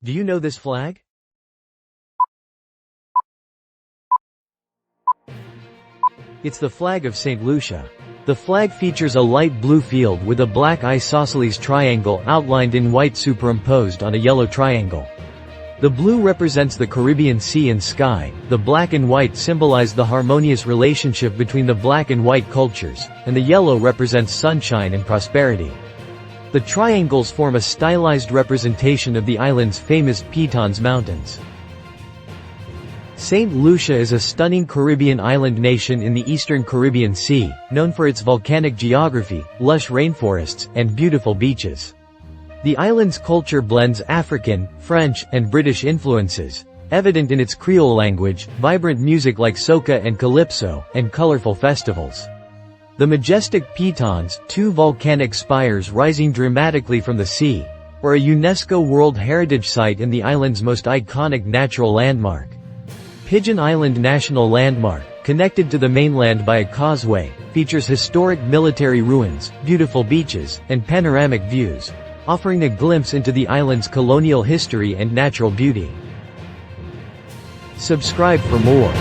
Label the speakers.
Speaker 1: Do you know this flag? It's the flag of Saint Lucia. The flag features a light blue field with a black isosceles triangle outlined in white superimposed on a yellow triangle. The blue represents the Caribbean sea and sky, the black and white symbolize the harmonious relationship between the black and white cultures, and the yellow represents sunshine and prosperity. The triangles form a stylized representation of the island's famous Pitons Mountains. Saint Lucia is a stunning Caribbean island nation in the eastern Caribbean Sea, known for its volcanic geography, lush rainforests, and beautiful beaches. The island's culture blends African, French, and British influences, evident in its Creole language, vibrant music like soca and calypso, and colorful festivals. The majestic Pitons, two volcanic spires rising dramatically from the sea, are a UNESCO World Heritage Site and the island's most iconic natural landmark. Pigeon Island National Landmark, connected to the mainland by a causeway, features historic military ruins, beautiful beaches, and panoramic views, offering a glimpse into the island's colonial history and natural beauty. Subscribe for more.